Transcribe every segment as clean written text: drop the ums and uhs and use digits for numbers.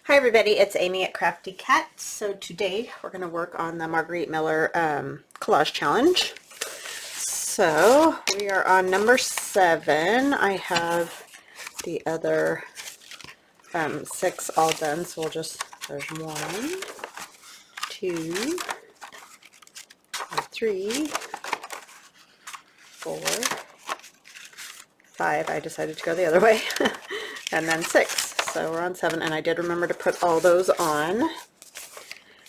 Hi everybody, it's Amy at Crafty Cat. So today we're going to work on the Margarete Miller collage challenge. So we are on number 7. I have the other 6 all done, so we'll just, there's 1, 2, 3, 4, 5. I decided to go the other way. And then 6. So we're on 7, and I did remember to put all those on.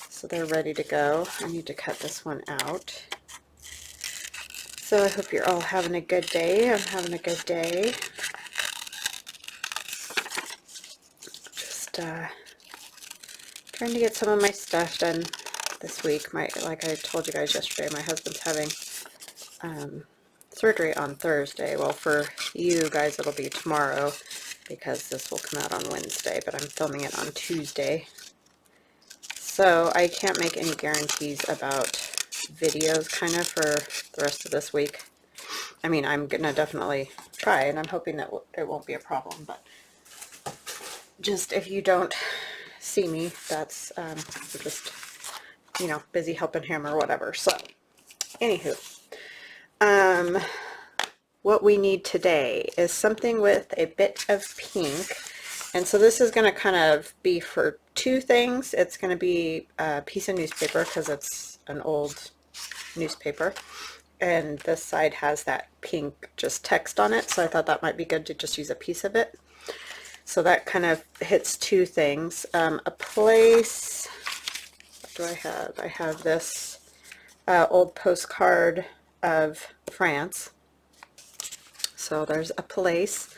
So they're ready to go. I need to cut this one out. So I hope you're all having a good day. I'm having a good day. Just trying to get some of my stuff done this week. Like I told you guys yesterday, my husband's having surgery on Thursday. Well, for you guys it'll be tomorrow, because this will come out on Wednesday, but I'm filming it on Tuesday. So I can't make any guarantees about videos kind of for the rest of this week. I mean, I'm gonna definitely try, and I'm hoping that it won't be a problem, but just if you don't see me, that's we're just, you know, busy helping him or whatever. So anywho, what we need today is something with a bit of pink. And so this is going to kind of be for 2 things. It's going to be a piece of newspaper because it's an old newspaper. And this side has that pink just text on it. So I thought that might be good to just use a piece of it. So that kind of hits 2 things. A place, what do I have? I have this old postcard of France. So there's a place.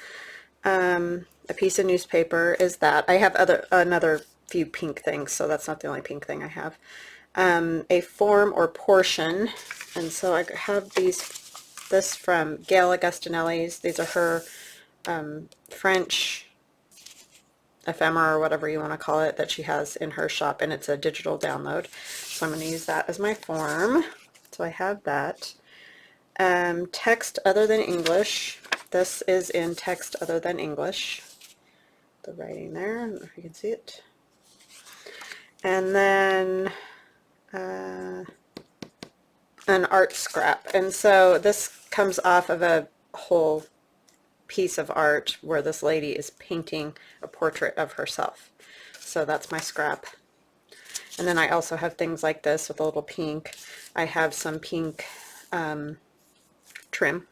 A piece of newspaper is that. I have another few pink things, so that's not the only pink thing I have. A form or portion, and so I have this from Gail Augustinelli's. These are her French ephemera, or whatever you want to call it, that she has in her shop, and it's a digital download. So I'm going to use that as my form. So I have that. Text other than English. This is in text other than English. The writing there, I don't know if you can see it. And then an art scrap. And so this comes off of a whole piece of art where this lady is painting a portrait of herself. So that's my scrap. And then I also have things like this with a little pink. I have some pink trim,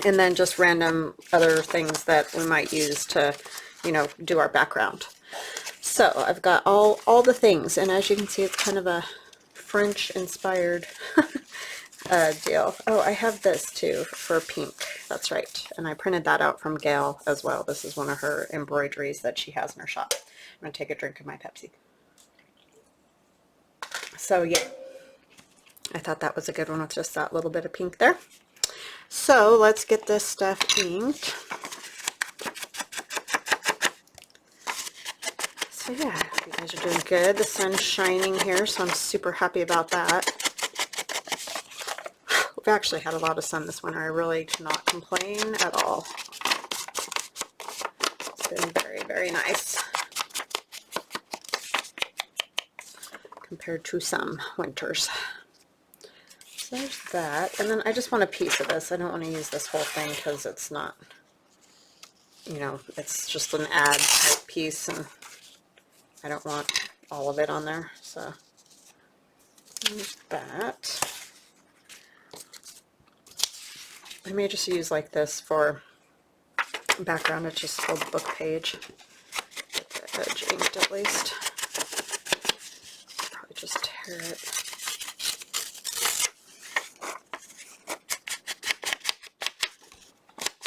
and then just random other things that we might use to, you know, do our background. So I've got all the things, and as you can see, it's kind of a French inspired deal. Oh, I have this too for pink. That's right, and I printed that out from Gail as well. This is one of her embroideries that she has in her shop. I'm gonna take a drink of my Pepsi. So yeah, I thought that was a good one with just that little bit of pink there. So let's get this stuff inked. So yeah, you guys are doing good. The sun's shining here, so I'm super happy about that. We've actually had a lot of sun this winter. I really cannot complain at all. It's been very, very nice compared to some winters. So there's that, and then I just want a piece of this. I don't want to use this whole thing because it's not, you know, it's just an ad type piece, and I don't want all of it on there. So there's that. I may just use like this for background. It's just a whole book page. Get the edge inked at least. Probably just tear it.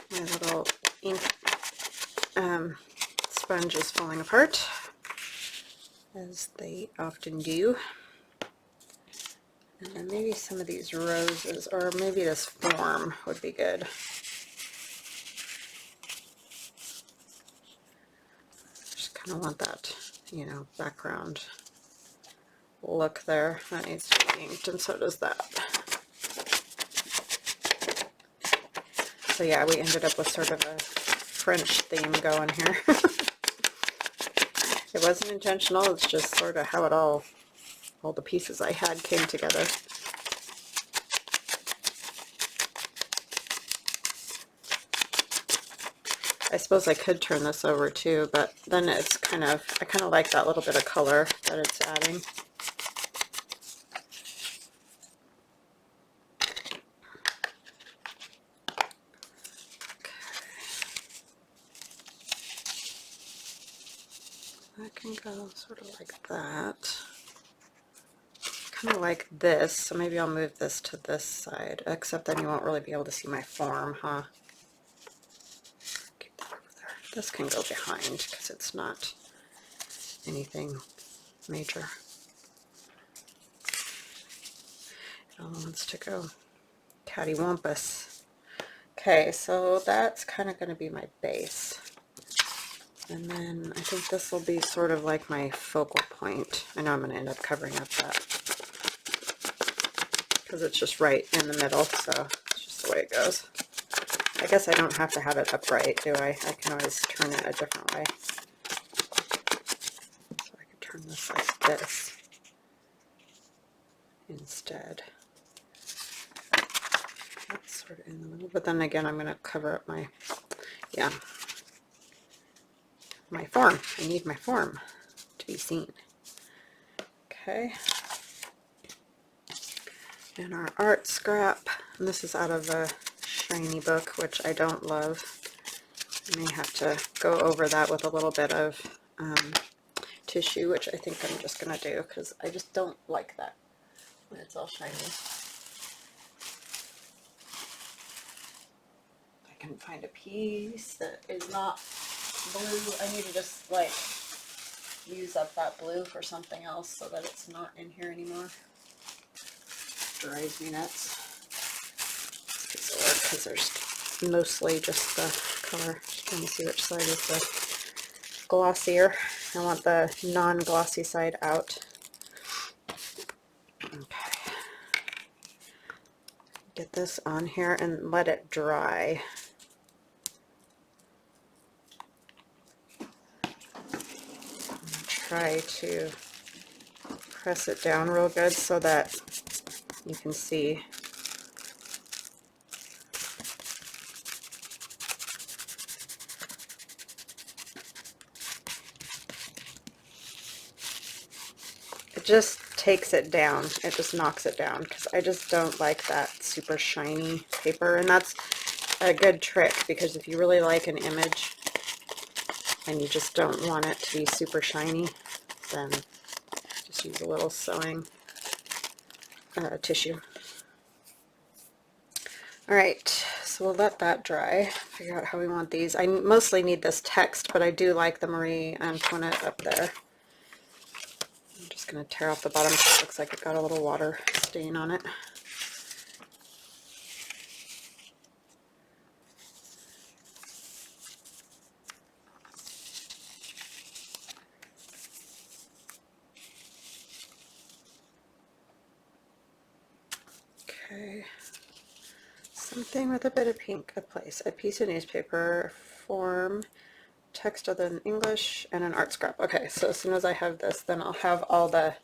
My little ink sponge is falling apart, as they often do. And then maybe some of these roses, or maybe this form would be good. Just kind of want that, you know, background look there. That needs to be inked, and so does that. So yeah, we ended up with sort of a French theme going here. It wasn't intentional, it's just sort of how it all the pieces I had came together. I suppose I could turn this over too, but then it's kind of, I kind of like that little bit of color that it's adding. That can go sort of like that. Kind of like this, so maybe I'll move this to this side, except then you won't really be able to see my form, huh? Keep that over there. This can go behind because it's not anything major. It all wants to go cattywampus. Okay, so that's kind of going to be my base. And then I think this will be sort of like my focal point. I know I'm going to end up covering up that because it's just right in the middle, so it's just the way it goes. I guess I don't have to have it upright, do I? I can always turn it a different way. So I can turn this like this instead. That's sort of in the middle, but then again I'm going to cover up my, yeah, my form. I need my form to be seen. Okay. And our art scrap, and this is out of a shiny book, which I don't love. I may have to go over that with a little bit of tissue, which I think I'm just going to do because I just don't like that when it's all shiny. I can find a piece that is not blue. I need to just like use up that blue for something else so that it's not in here anymore. Drives me nuts. This piece of work because there's mostly just the color. Just trying to see which side is the glossier. I want the non-glossy side out. Okay. Get this on here and let it dry. Try to press it down real good so that you can see. It just takes it down. It just knocks it down because I just don't like that super shiny paper, and that's a good trick because if you really like an image and you just don't want it to be super shiny, then just use a little sewing tissue. Alright, so we'll let that dry, figure out how we want these. I mostly need this text, but I do like the Marie Antoinette up there. I'm just going to tear off the bottom because it looks like it got a little water stain on it. Okay, something with a bit of pink, a piece of newspaper, form, text other than English, and an art scrap. Okay, so as soon as I have this, then I'll have all the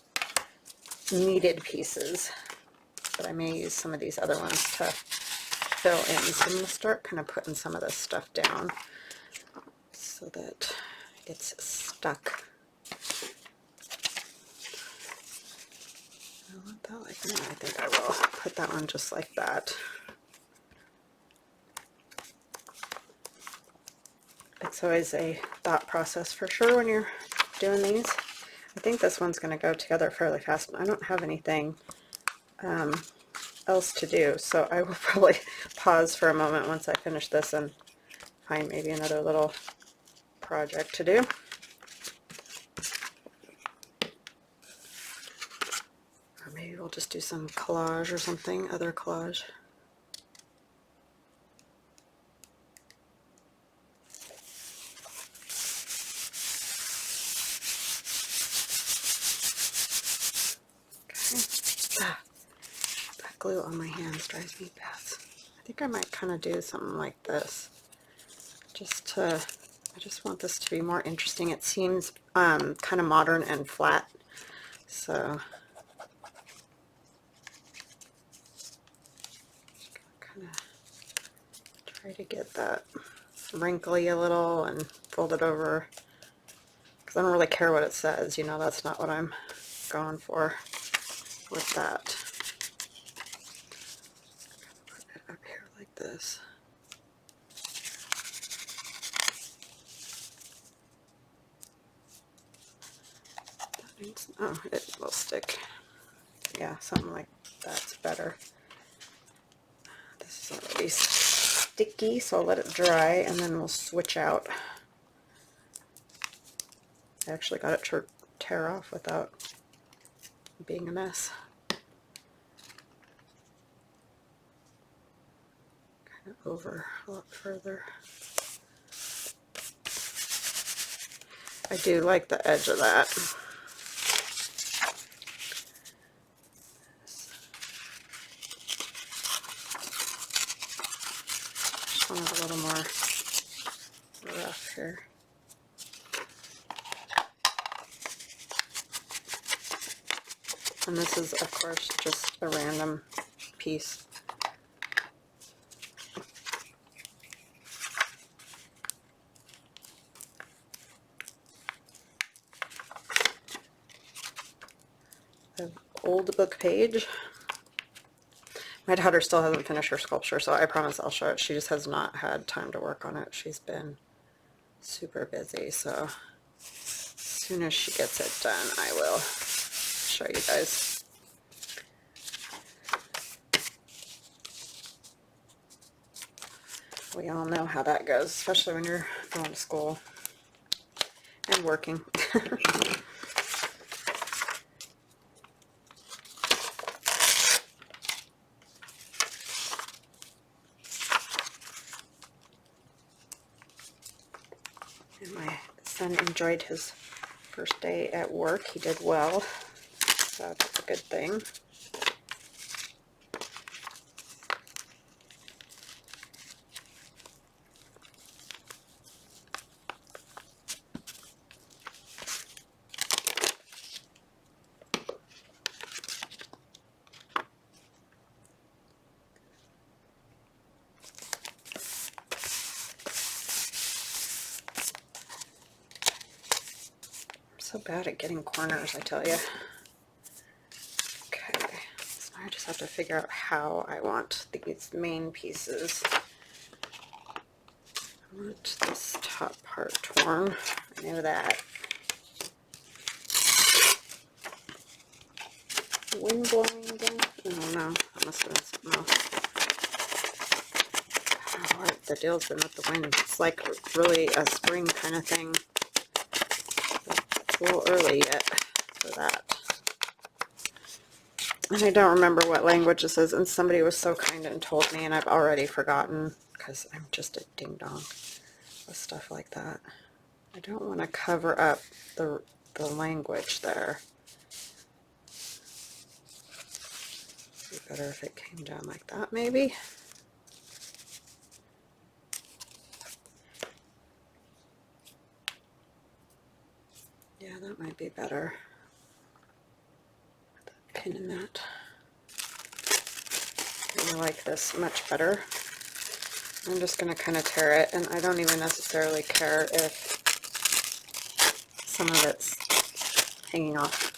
needed pieces, but I may use some of these other ones to fill in. So I'm going to start kind of putting some of this stuff down so that it's stuck. I want that like that. I think I will put that one just like that. It's always a thought process for sure when you're doing these. I think this one's going to go together fairly fast. I don't have anything else to do, so I will probably pause for a moment once I finish this and find maybe another little project to do. Or maybe we'll just do some collage or something, other collage. Glue on my hands drives me nuts. I think I might kind of do something like this just to I just want this to be more interesting. It seems kind of modern and flat, so kind of try to get that wrinkly a little and fold it over, because I don't really care what it says, you know, that's not what I'm going for with that. Put it up here like this. Oh, it will stick. Yeah, something like that's better. This is already sticky, so I'll let it dry and then we'll switch out. I actually got it to tear off without being a mess. Kind of over a lot further. I do like the edge of that. Just want it a little more rough here. And this is, of course, just a random piece. An old book page. My daughter still hasn't finished her sculpture, so I promise I'll show it. She just has not had time to work on it. She's been super busy, so as soon as she gets it done, I will show you guys. We all know how that goes, especially when you're going to school and working. And my son enjoyed his first day at work. He did well, so that's a good thing. So bad at getting corners, I tell you. Okay, so I just have to figure out how I want these main pieces. I want this top part torn. I know that. Wind blowing again? I don't know. That must have been something else. I don't know what the deal's been with the wind. It's like really a spring kind of thing. It's a little early yet for that. And I don't remember what language this is, and somebody was so kind and told me, and I've already forgotten because I'm just a ding-dong with stuff like that. I don't want to cover up the language there. It'd be better if it came down like that, maybe. Yeah, that might be better. Pin in that. I like this much better. I'm just going to kind of tear it, and I don't even necessarily care if some of it's hanging off.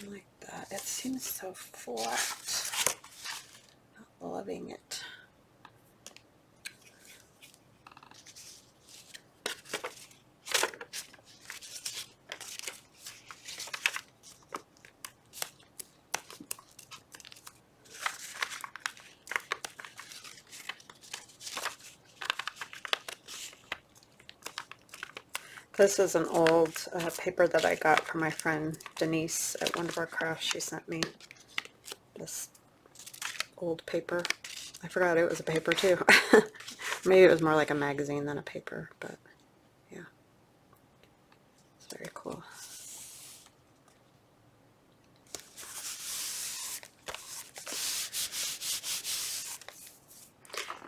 Like that. It seems so flat. Not loving it. This is an old paper that I got from my friend Denise at one of our crafts. She sent me this old paper. I forgot it was a paper too. Maybe it was more like a magazine than a paper, but yeah, it's very cool.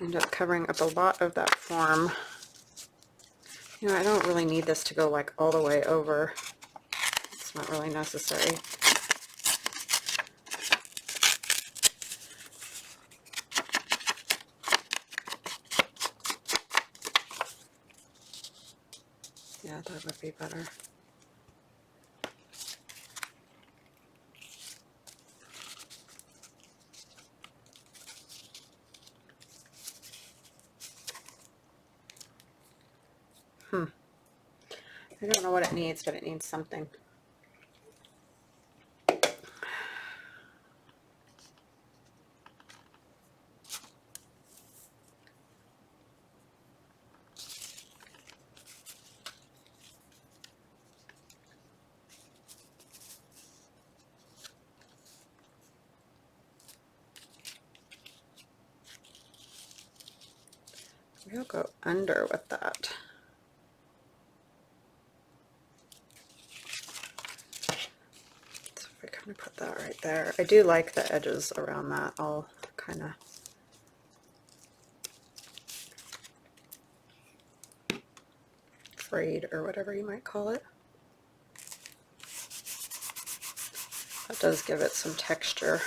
End up covering up a lot of that form. You know, I don't really need this to go like all the way over. It's not really necessary. Yeah, that would be better. I don't know what it needs, but it needs something. We'll go under with that. So if I kind of put that right there. I do like the edges around that all kind of frayed or whatever you might call it. That does give it some texture.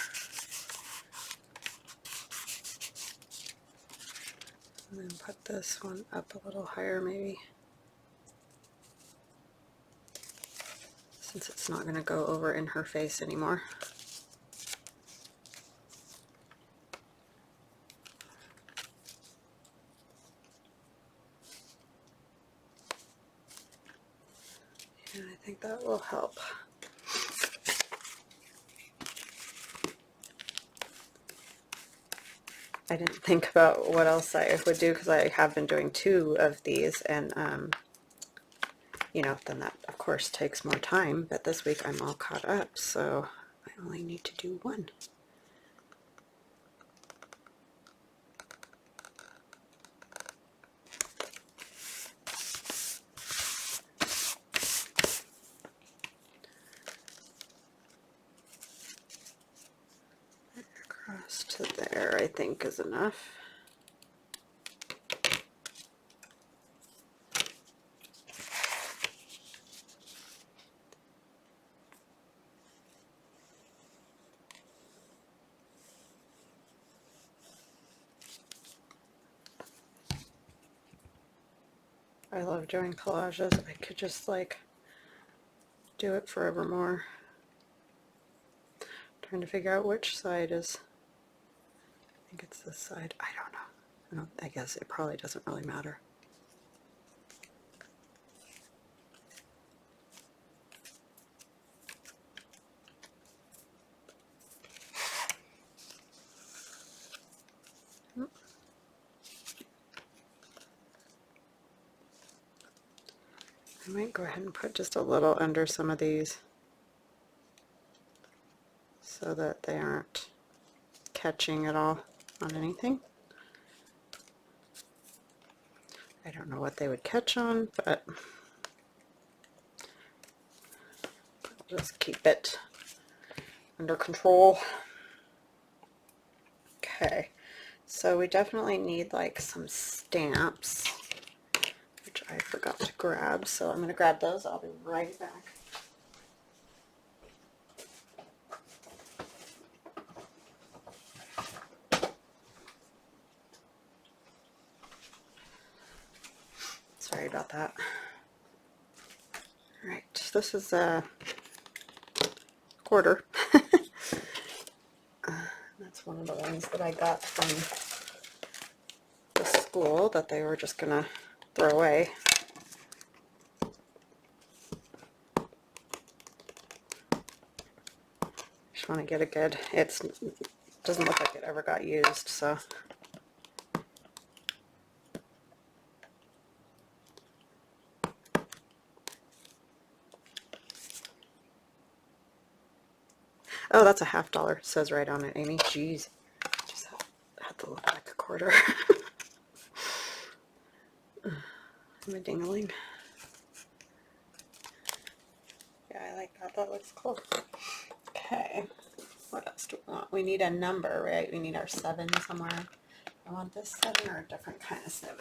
And then put this one up a little higher maybe, since it's not going to go over in her face anymore. And I think that will help. I didn't think about what else I would do because I have been doing 2 of these, and you know, then that of course takes more time, but this week I'm all caught up, so I only need to do 1. Across to there, I think, is enough. I love doing collages. I could just like do it forevermore. Trying to figure out which side is, I think it's this side. I don't know. I guess it probably doesn't really matter. I might go ahead and put just a little under some of these so that they aren't catching at all on anything. I don't know what they would catch on, but I'll just keep it under control. Okay, so we definitely need like some stamps, which I forgot to grab, so I'm going to grab those. I'll be right back. Sorry about that. All right, this is a quarter. That's one of the ones that I got from the school that they were just gonna throw away. Just want to get a good, it doesn't look like it ever got used, so. Oh, that's a $50. It says right on it, Amy. Jeez. Just had to look back quarter. I'm a dingling. Yeah, I like that. That looks cool. Okay. What else do we want? We need a number, right? We need our 7 somewhere. I want this 7 or a different kind of 7.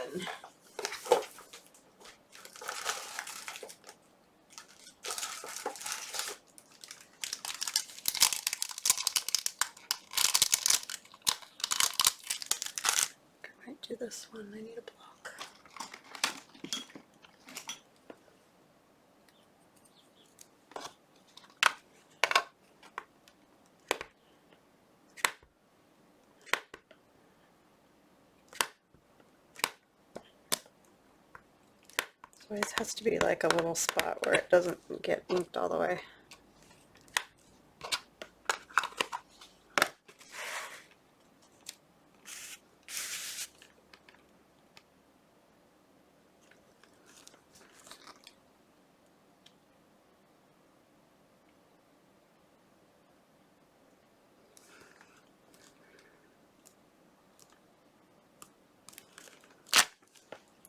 I might do this one. I need a block. Always has to be like a little spot where it doesn't get inked all the way.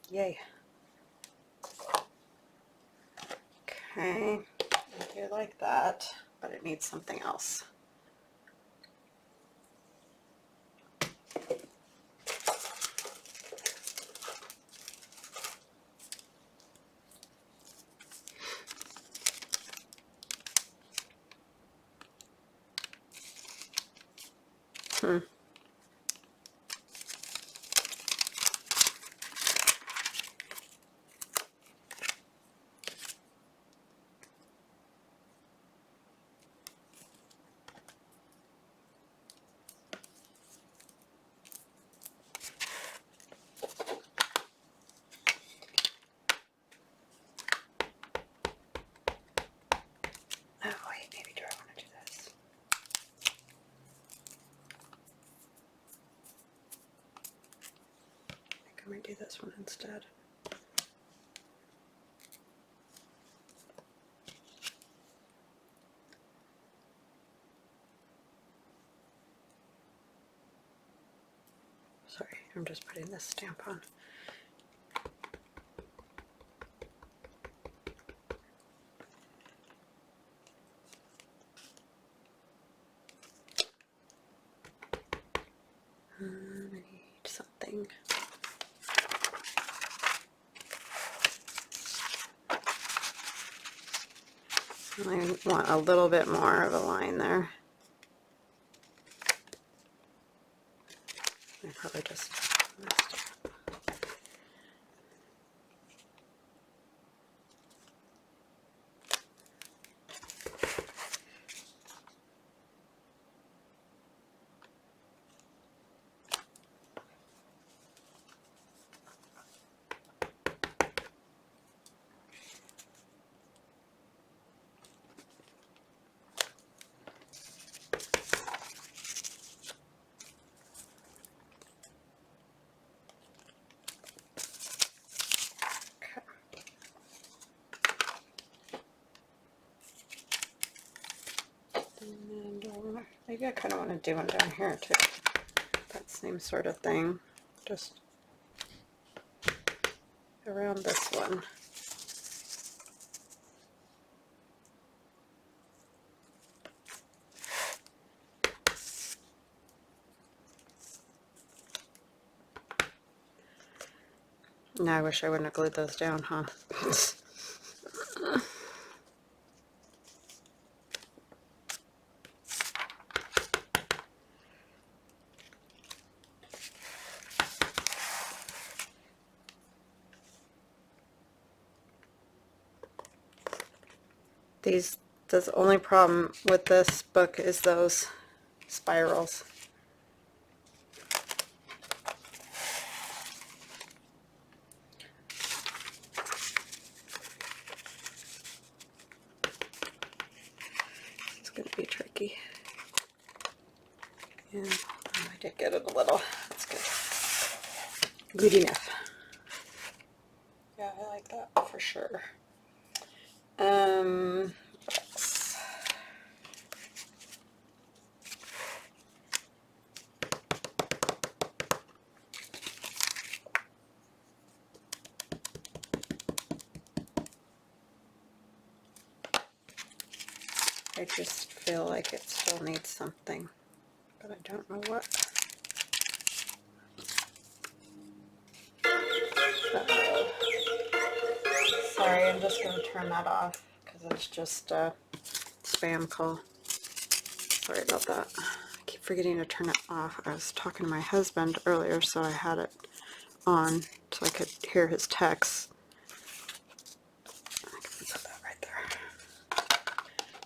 Yay. Okay, I do like that, but it needs something else. Oh wait, maybe do I want to do this? I think I might do this one instead. Sorry, I'm just putting this stamp on. I need something. I want a little bit more of a line there. I probably just messed up. And maybe I kind of want to do one down here too. That same sort of thing, just around this one. Now I wish I wouldn't have glued those down, huh? The only problem with this book is those spirals. It's going to be tricky. And I did get it a little. That's good. Good enough. Yeah, I like that for sure. I just feel like it still needs something, but I don't know what. Uh-oh. Sorry, I'm just going to turn that off because it's just a spam call. Sorry about that. I keep forgetting to turn it off. I was talking to my husband earlier, so I had it on so I could hear his texts. I can put that right there.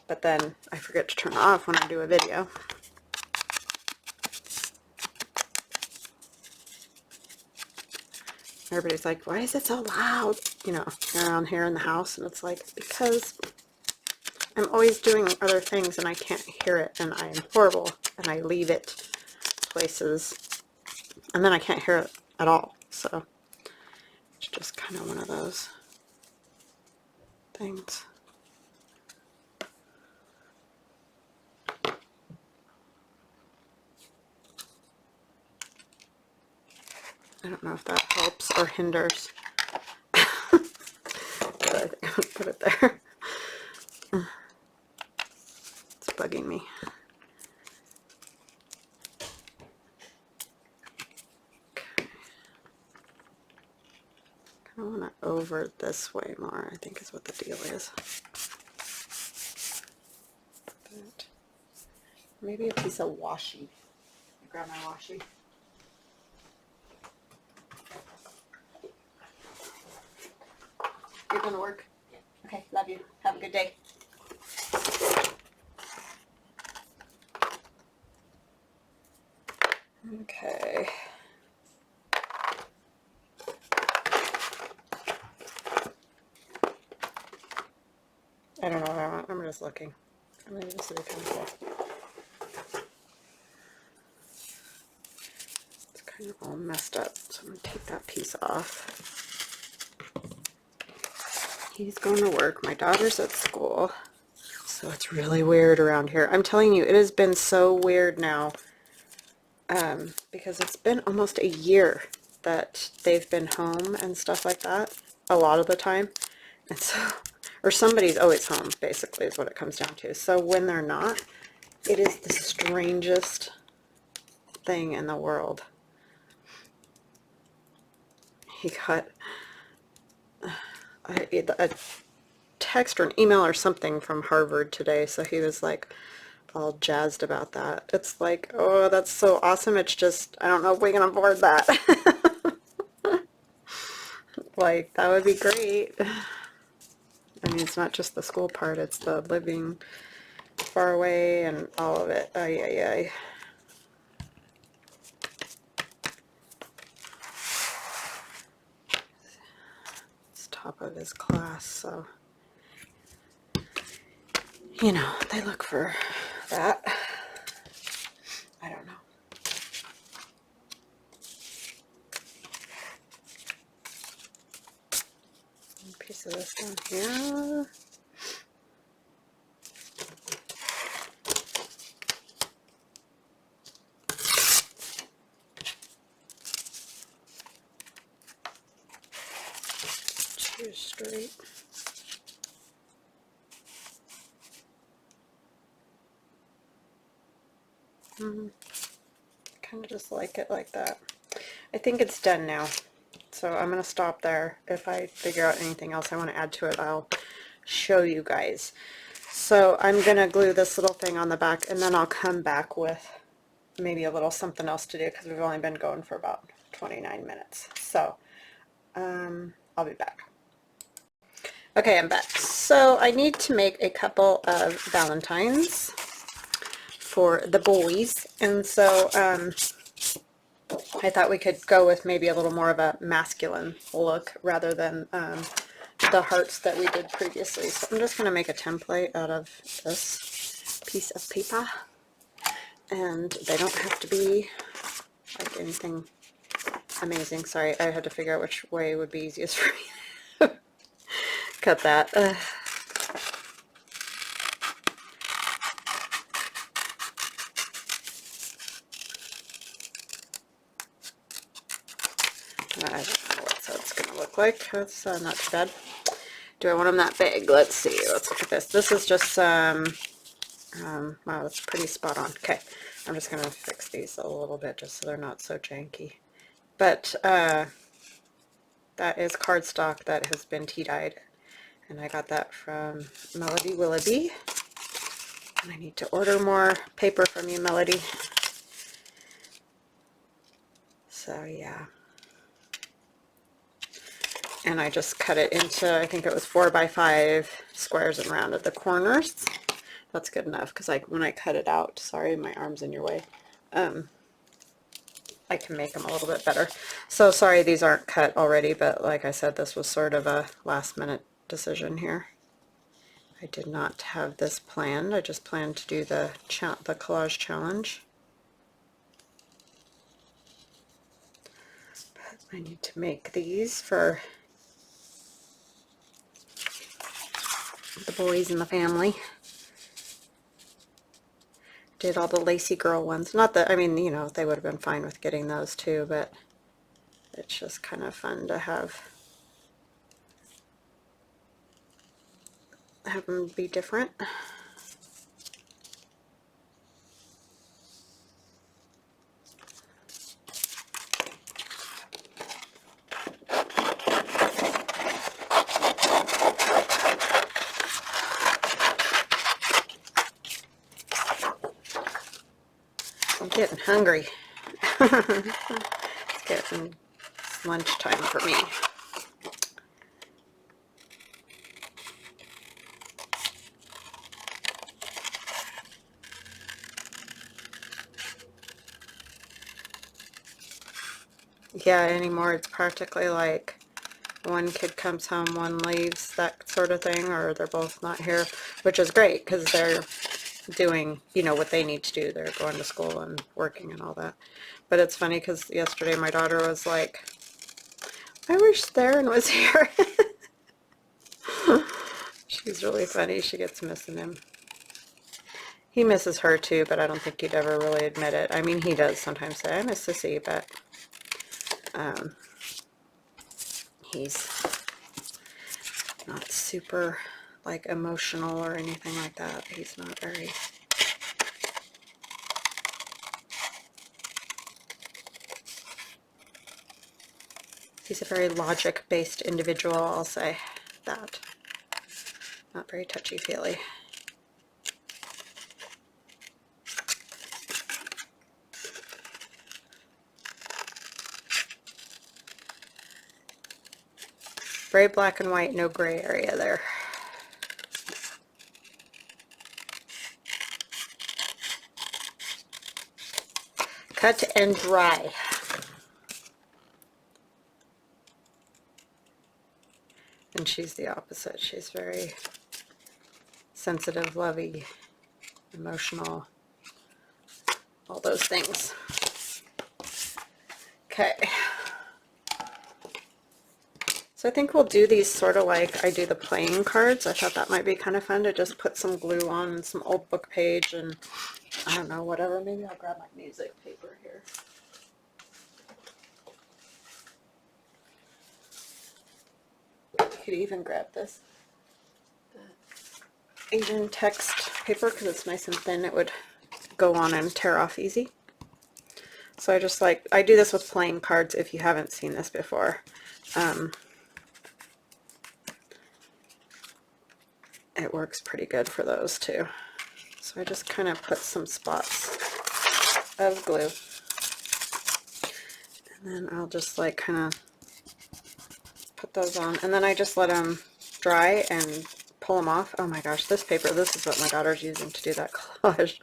But then I forget to turn it off when I do a video. Everybody's like, why is it so loud? You know, around here in the house. And it's like, because I'm always doing other things and I can't hear it, and I am horrible, and I leave it places and then I can't hear it at all. So it's just kind of one of those things. I don't know if that helps or hinders. But I think I'm going to put it there. It's bugging me. Okay. I want to over this way more, I think is what the deal is. But maybe a piece of washi. Grab my washi. You're going to work? Yeah. Okay, love you. Have a good day. Okay. I don't know what I want. I'm just looking. I'm going to use the pencil. It's kind of all messed up, so I'm going to take that piece off. He's going to work. My daughter's at school. So it's really weird around here. I'm telling you, it has been so weird now. Because it's been almost a year that they've been home and stuff like that. A lot of the time. And so, or somebody's always home, basically, is what it comes down to. So when they're not, it is the strangest thing in the world. He got a text or an email or something from Harvard today, so he was like all jazzed about that. It's like, oh, that's so awesome. It's just, I don't know if we can afford that. Like, that would be great. I mean, it's not just the school part, it's the living far away and all of it. Ay, ay, ay. It's top of his class, so, you know, they look for that. I don't know. A piece of this down here. Two straight. Kind of just like it like that. I think it's done now. So I'm going to stop there. If I figure out anything else I want to add to it, I'll show you guys. So I'm going to glue this little thing on the back, and then I'll come back with maybe a little something else to do because we've only been going for about 29 minutes. So I'll be back. Okay, I'm back. So I need to make a couple of Valentines for the boys, and so I thought we could go with maybe a little more of a masculine look rather than the hearts that we did previously. So I'm just going to make a template out of this piece of paper, and they don't have to be like anything amazing. Sorry, I had to figure out which way would be easiest for me to cut that. I don't know what that's going to look like. That's not too bad. Do I want them that big? Let's see. Let's look at this. This is just some Wow, that's pretty spot on. Okay, I'm just going to fix these a little bit just so they're not so janky. But that is cardstock that has been tea dyed, and I got that from Melody Willoughby. And I need to order more paper from you, Melody. So yeah. And I just cut it into, I think it was 4x5 squares and rounded the corners. That's good enough because when I cut it out, sorry, my arm's in your way, I can make them a little bit better. So sorry these aren't cut already, but like I said, this was sort of a last minute decision here. I did not have this planned. I just planned to do the collage challenge. But I need to make these for the boys in the family. Did all the lacy girl ones. Not that, I mean, you know, they would have been fine with getting those too, but it's just kind of fun to have them be different. I'm getting hungry. It's getting lunchtime for me. Yeah, anymore it's practically like one kid comes home, one leaves, that sort of thing, or they're both not here, which is great because they're doing, you know, what they need to do. They're going to school and working and all that. But it's funny because yesterday my daughter was like, I wish Theron was here. She's really funny. She gets missing him. He misses her too, but I don't think he'd ever really admit it. I mean, he does sometimes say, I miss Sissy, but he's not super like emotional or anything like that. He's not very. He's a very logic-based individual, I'll say that. Not very touchy-feely. Very black and white, no gray area there. Cut and dry. And she's the opposite. She's very sensitive, lovey, emotional, all those things. Okay. So I think we'll do these sort of like I do the playing cards. I thought that might be kind of fun to just put some glue on some old book page and I don't know, whatever. Maybe I'll grab my music paper here. You could even grab this Asian text paper because it's nice and thin. It would go on and tear off easy. So I just like, I do this with playing cards if you haven't seen this before. It works pretty good for those too. So I just kind of put some spots of glue. And then I'll just like kind of put those on. And then I just let them dry and pull them off. Oh my gosh, this paper, this is what my daughter's using to do that collage.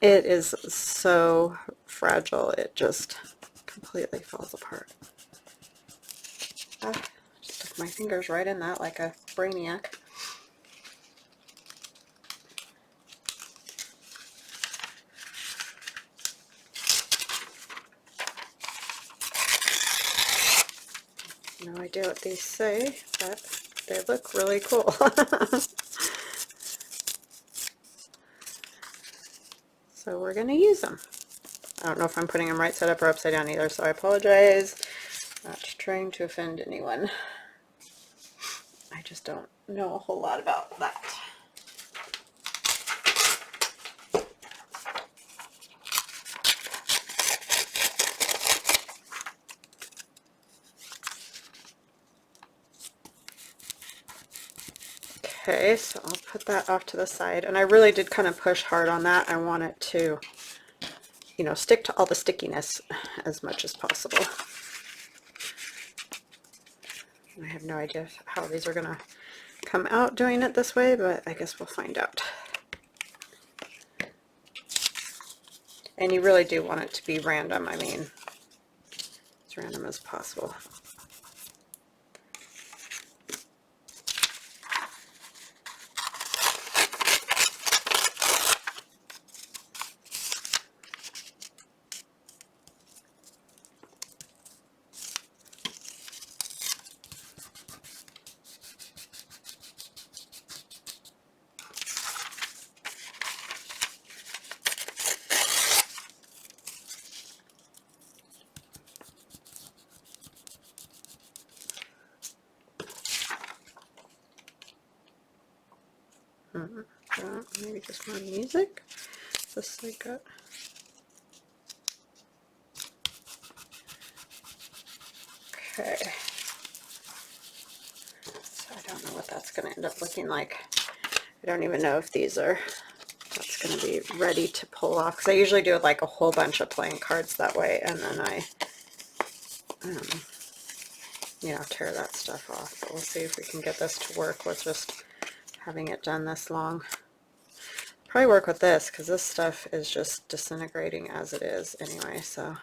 It is so fragile. It just completely falls apart. Ah, just stuck my fingers right in that like a brainiac. No idea what these say, but they look really cool. So we're going to use them. I don't know if I'm putting them right side up or upside down either, so I apologize. Not trying to offend anyone. I just don't know a whole lot about that. Okay, so I'll put that off to the side, and I really did kind of push hard on that. I want it to, you know, stick to all the stickiness as much as possible. I have no idea how these are gonna come out doing it this way, but I guess we'll find out. And you really do want it to be random. I mean, as random as possible. Maybe just more music. Just like that. Okay. So I don't know what that's going to end up looking like. I don't even know if these are, that's going to be ready to pull off. Because I usually do like a whole bunch of playing cards that way, and then I, you know, tear that stuff off. But we'll see if we can get this to work with just having it done this long. Probably work with this because this stuff is just disintegrating as it is anyway, so.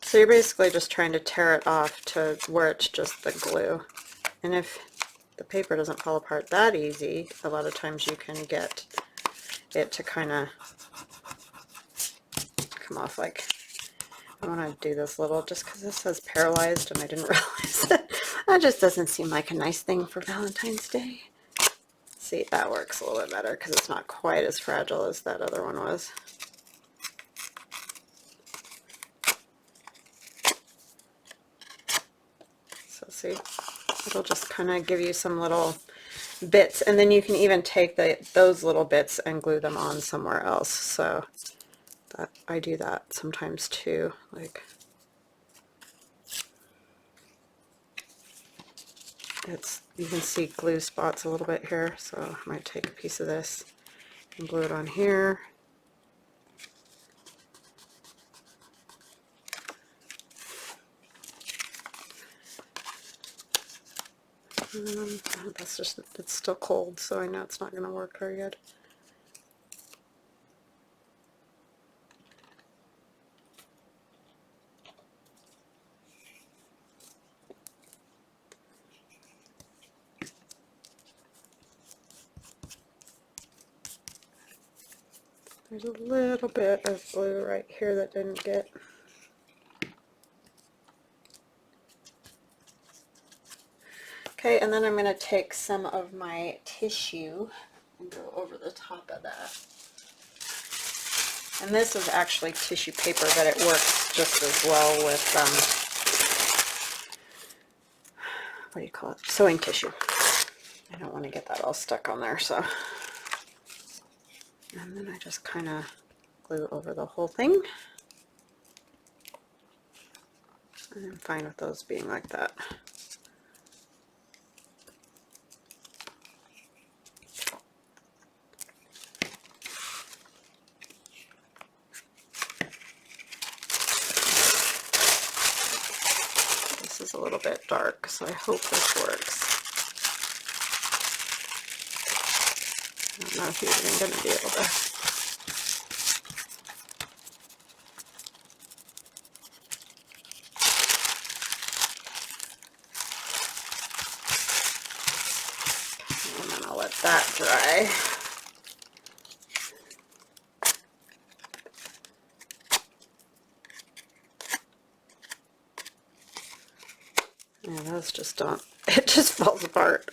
So you're basically just trying to tear it off to where it's just the glue. And if the paper doesn't fall apart that easy, a lot of times you can get it to kind of come off like, I want to do this little just because this says paralyzed and I didn't realize it. That just doesn't seem like a nice thing for Valentine's Day. See, that works a little bit better because it's not quite as fragile as that other one was. So see, it'll just kind of give you some little bits, and then you can even take those little bits and glue them on somewhere else. So that I do that sometimes too. Like you can see glue spots a little bit here, so I might take a piece of this and glue it on here. That's just, it's still cold, so I know it's not going to work very good. There's a little bit of glue right here that didn't get. Okay, and then I'm going to take some of my tissue and go over the top of that. And this is actually tissue paper, but it works just as well with, what do you call it? Sewing tissue. I don't want to get that all stuck on there, so. And then I just kind of glue over the whole thing. And I'm fine with those being like that. This is a little bit dark, so I hope this works. I don't know if you're even going to be able to. And then I'll let that dry. Yeah, those just don't, it just falls apart.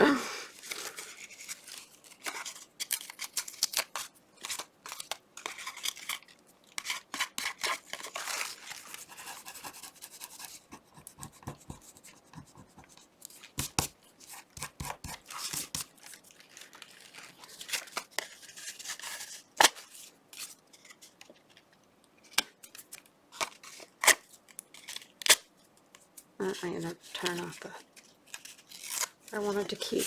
I'm going to turn off the, I wanted to keep.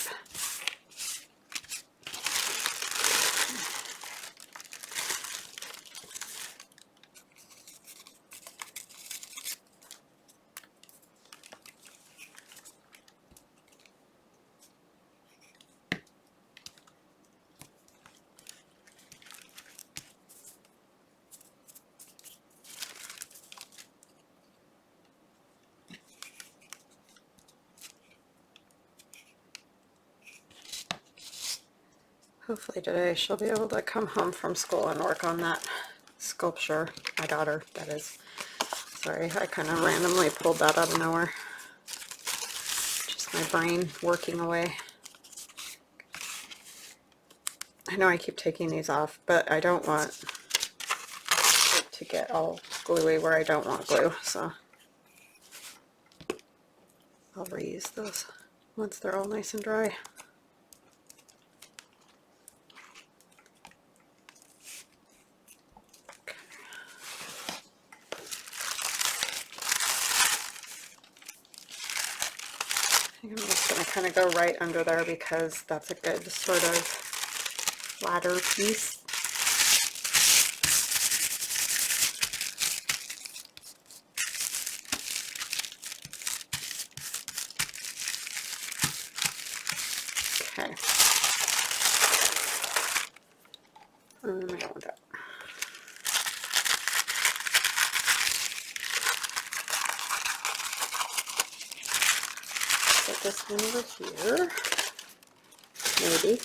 Hopefully today she'll be able to come home from school and work on that sculpture. My daughter, that is. Sorry, I kind of randomly pulled that out of nowhere. Just my brain working away. I know I keep taking these off, but I don't want it to get all gluey where I don't want glue, so I'll reuse those once they're all nice and dry. I'm just going to kind of go right under there because that's a good sort of ladder piece. Okay. I want that. Put this one over here, maybe.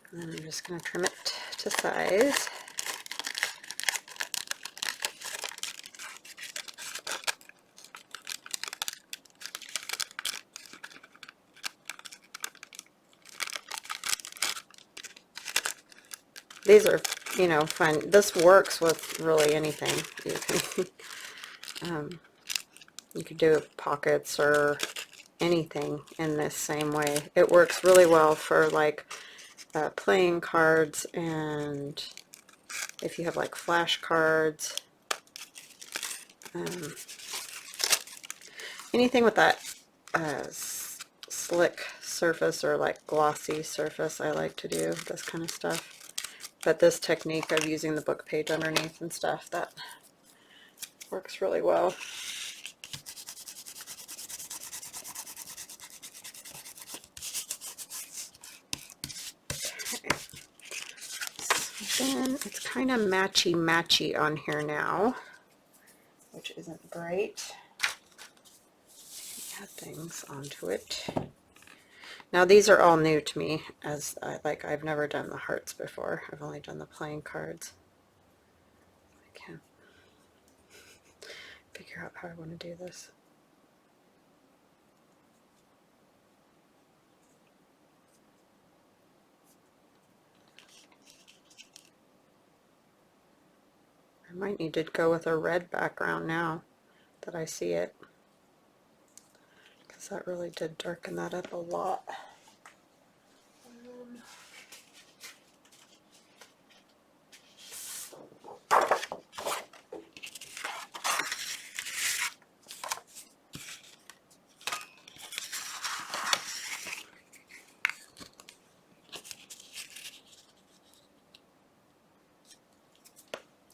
And then I'm just going to trim it to size. These are, you know, fun. This works with really anything. You could do pockets or anything in this same way. It works really well for like playing cards, and if you have like flashcards, anything with that slick surface or like glossy surface. I like to do this kind of stuff. But this technique of using the book page underneath and stuff, that works really well. Okay. So then it's kind of matchy on here now, which isn't great. Add things onto it. Now these are all new to me, as I've never done the hearts before. I've only done the playing cards. I can't figure out how I want to do this. I might need to go with a red background now that I see it, because that really did darken that up a lot.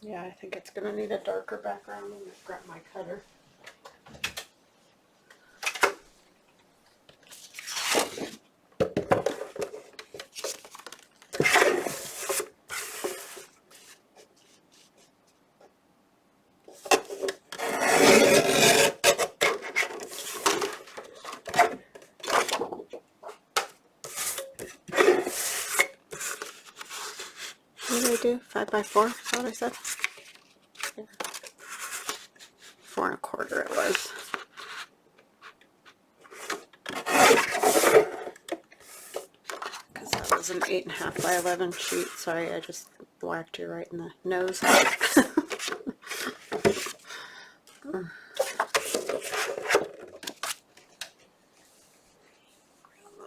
Yeah, I think it's going to need a darker background. I'm going to grab my cutter. What did I do? 5 by 4? Is that what I said? Yeah. 4 1/4 it was. Because that was an 8.5 by 11 sheet. Sorry, I just whacked you right in the nose.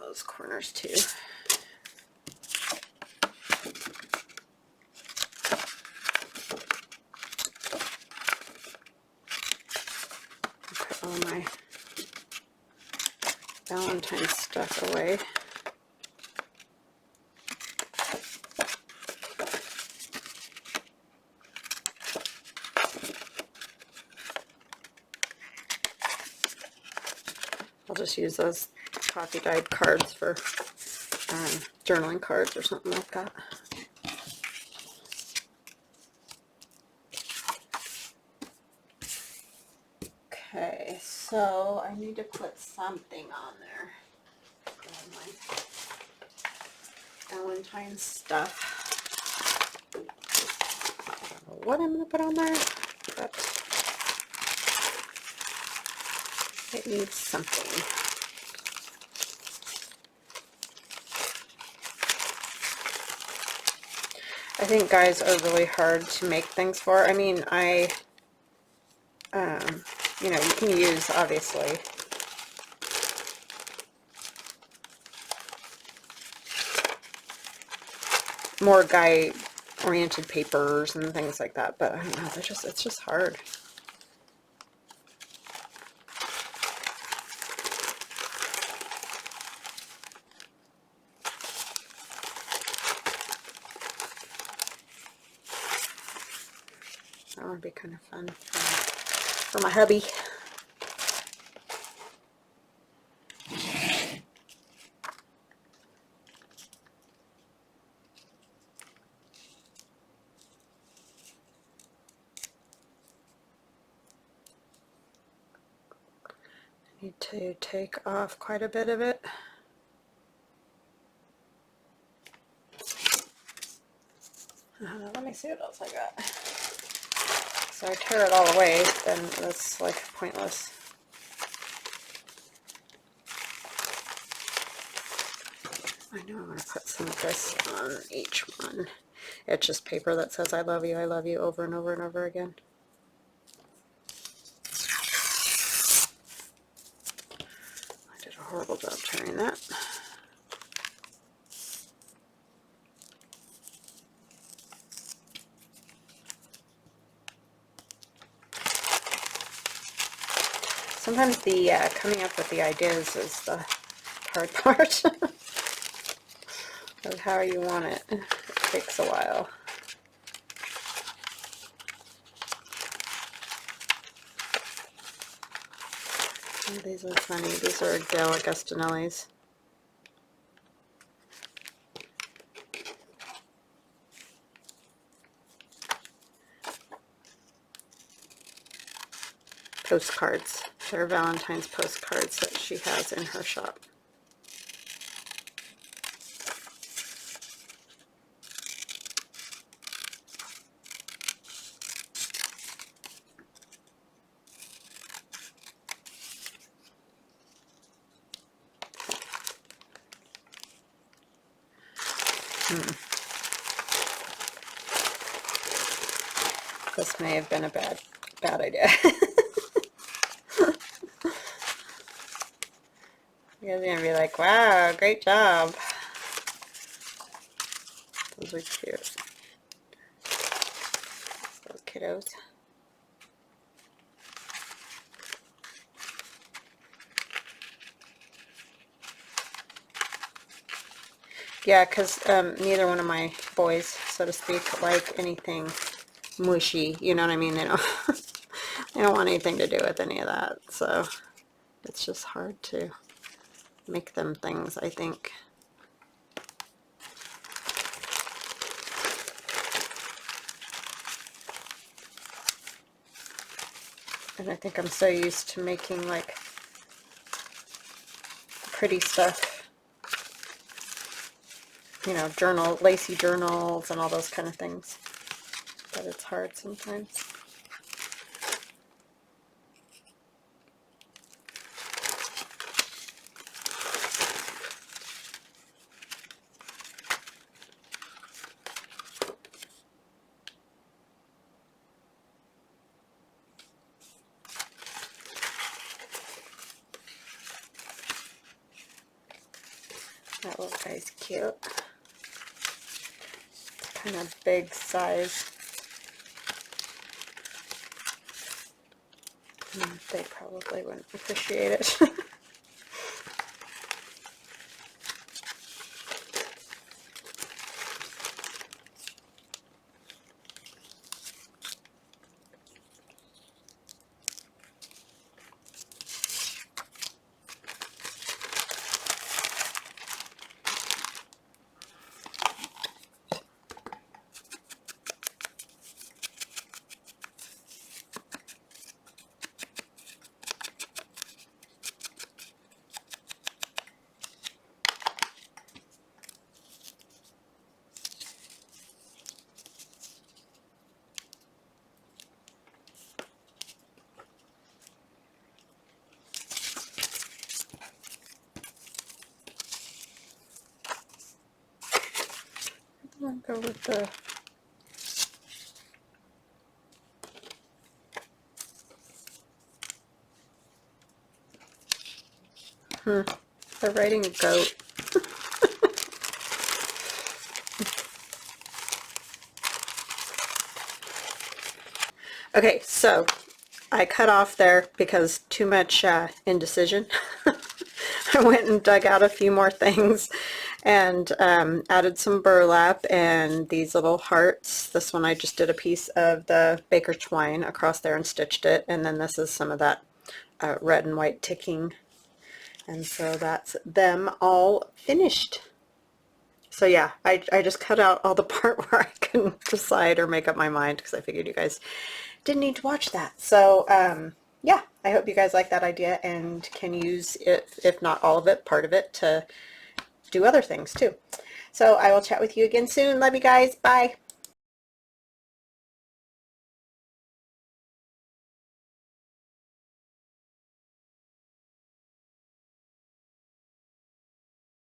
Those corners too. all my Valentine stuff away. I'll just use those coffee dyed cards for journaling cards or something like that. Okay, so I need to put something on there. My Valentine stuff. I don't know what I'm going to put on there, but it needs something. I think guys are really hard to make things for. I mean, you know, you can use, obviously, more guy-oriented papers and things like that, but I don't know, it's just hard. That would be kind of fun for my hubby. I need to take off quite a bit of it. Let me see what else I got. So I tear it all away, then that's like pointless. I know I'm going to put some of this on each one. It's just paper that says I love you over and over and over again. I did a horrible job tearing that. Sometimes the coming up with the ideas is the hard part of how you want it. It takes a while. Oh, these are funny. These are Dale Augustinelli's. Postcards. They're Valentine's postcards that she has in her shop. This may have been a bad idea. You guys are going to be like, wow, great job. Those are cute. Those kiddos. Yeah, because neither one of my boys, so to speak, like anything mushy. You know what I mean? They don't, they don't want anything to do with any of that. So it's just hard to make them things, I think. And I think I'm so used to making like pretty stuff, you know, lacy journals and all those kind of things, but it's hard sometimes. That little guy's cute. Kind of big size. They probably wouldn't appreciate it. I'll go with the they're writing goat. Okay, so I cut off there because too much indecision. I went and dug out a few more things and added some burlap and these little hearts. This one I just did a piece of the baker twine across there and stitched it, and then this is some of that red and white ticking, and so that's them all finished. So yeah, I just cut out all the part where I couldn't decide or make up my mind because I figured you guys didn't need to watch that. So yeah, I hope you guys like that idea and can use it, if not all of it, part of it, to do other things too. So I will chat with you again soon. Love you guys. Bye.